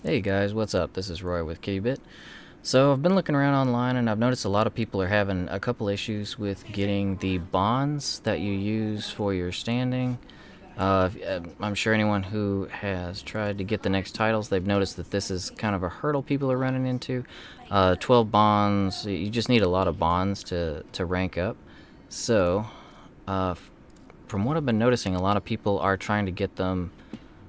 Hey guys, what's up? This is Roy with KittyBit. So I've been looking around online and I've noticed a lot of people are having a couple issues with getting the bonds that you use for your standing. I'm sure anyone who has tried to get the next titles, they've noticed that this is kind of a hurdle people are running into. 12 bonds, you just need a lot of bonds to rank up. So, from what I've been noticing, a lot of people are trying to get them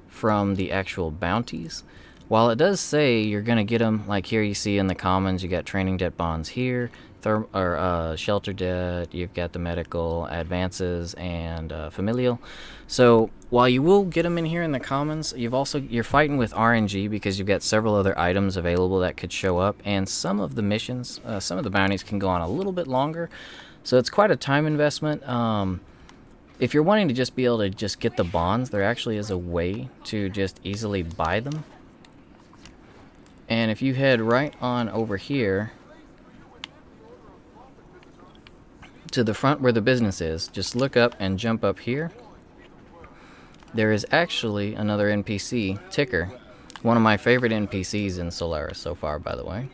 from the actual bounties. While it does say you're going to get them, like here you see in the commons, you got training debt bonds here, shelter debt, you've got the medical advances and familial. So while you will get them in here in the commons, you're fighting with RNG because you've got several other items available that could show up, and some of the missions, some of the bounties can go on a little bit longer. So it's quite a time investment. If you're wanting to just be able to just get the bonds, there actually is a way to just easily buy them. And if you head right on over here to the front where the business is, just look up and jump up here. There is actually another NPC, Ticker. One of my favorite NPCs in Solaris so far, by the way.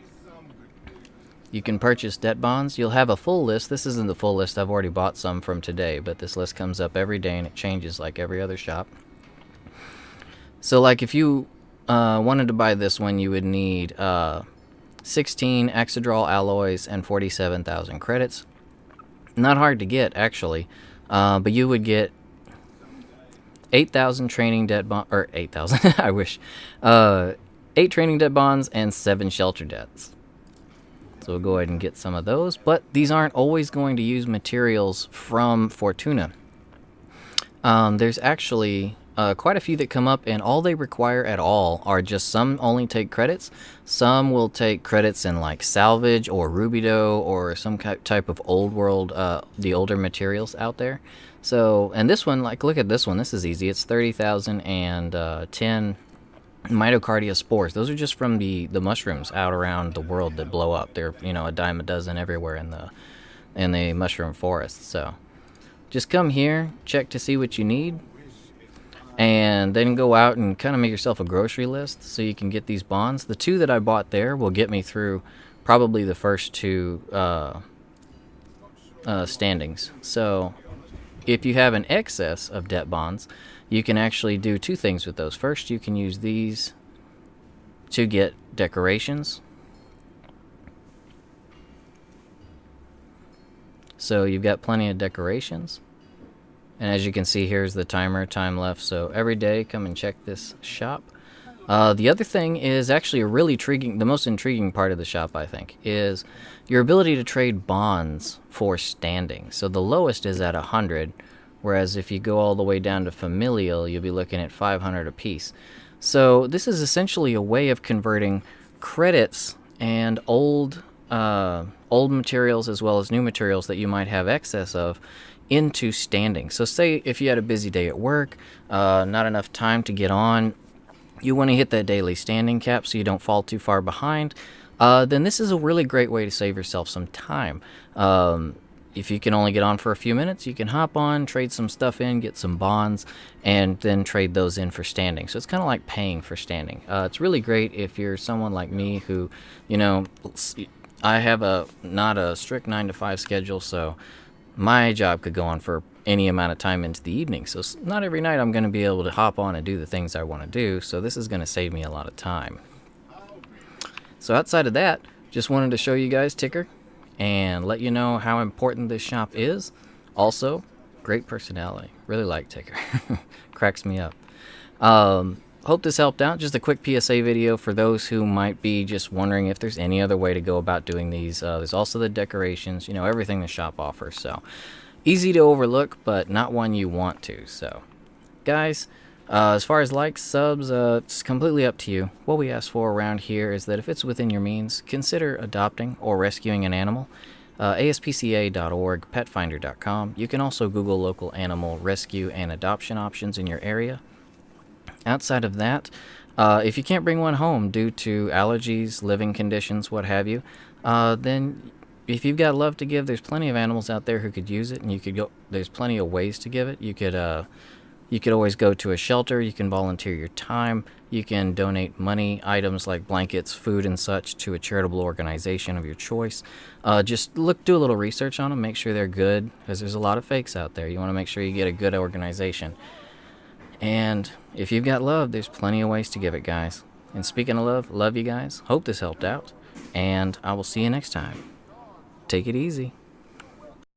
You can purchase debt bonds. You'll have a full list. This isn't the full list. I've already bought some from today, but this list comes up every day and it changes like every other shop. So like if you wanted to buy this one, you would need 16 Exadrol alloys and 47,000 credits. Not hard to get, actually, but you would get 8,000 training debt bonds, or 8,000, I wish, 8 training debt bonds and 7 shelter debts. So we'll go ahead and get some of those, but these aren't always going to use materials from Fortuna. There's actually quite a few that come up, and all they require at all are just some only take credits. Some will take credits in like salvage or rubido or some type of old world, the older materials out there. So, and this one, like, look at this one. This is easy. It's 30,000 and 10 mitocardia spores. Those are just from the mushrooms out around the world that blow up. They're, a dime a dozen everywhere in the mushroom forest. So just come here, check to see what you need, and then go out and kind of make yourself a grocery list so you can get these bonds. The 2 that I bought there will get me through probably the first 2 standings. So if you have an excess of debt bonds, you can actually do 2 things with those. First, you can use these to get decorations. So you've got plenty of decorations. And as you can see, here's the time left. So every day, come and check this shop. The other thing is actually the most intriguing part of the shop, I think, is your ability to trade bonds for standing. So the lowest is at 100, whereas if you go all the way down to familial, you'll be looking at 500 apiece. So this is essentially a way of converting credits and old materials as well as new materials that you might have excess of into standing. So say if you had a busy day at work, not enough time to get on, you want to hit that daily standing cap so you don't fall too far behind, then this is a really great way to save yourself some time. If you can only get on for a few minutes, you can hop on, trade some stuff in, get some bonds, and then trade those in for standing. So it's kind of like paying for standing. It's really great if you're someone like me who, I have not a strict 9-to-5 schedule, so my job could go on for any amount of time into the evening. So not every night I'm going to be able to hop on and do the things I want to do, so this is going to save me a lot of time. So outside of that, just wanted to show you guys Ticker and let you know how important this shop is. Also, great personality. Really like Ticker. Cracks me up. Hope this helped out. Just a quick PSA video for those who might be just wondering if there's any other way to go about doing these. There's also the decorations, everything the shop offers. So easy to overlook, but not one you want to. So guys, as far as likes, subs, it's completely up to you. What we ask for around here is that if it's within your means, consider adopting or rescuing an animal. ASPCA.org, petfinder.com. You can also Google local animal rescue and adoption options in your area. Outside of that, if you can't bring one home due to allergies, living conditions, what have you, then if you've got love to give, there's plenty of animals out there who could use it, and you could go. There's plenty of ways to give it. You could You could always go to a shelter. You can volunteer your time. You can donate money, items like blankets, food, and such to a charitable organization of your choice. Just do a little research on them. Make sure they're good, because there's a lot of fakes out there. You want to make sure you get a good organization. And if you've got love, there's plenty of ways to give it, guys. And speaking of love you guys. Hope this helped out. And I will see you next time. Take it easy.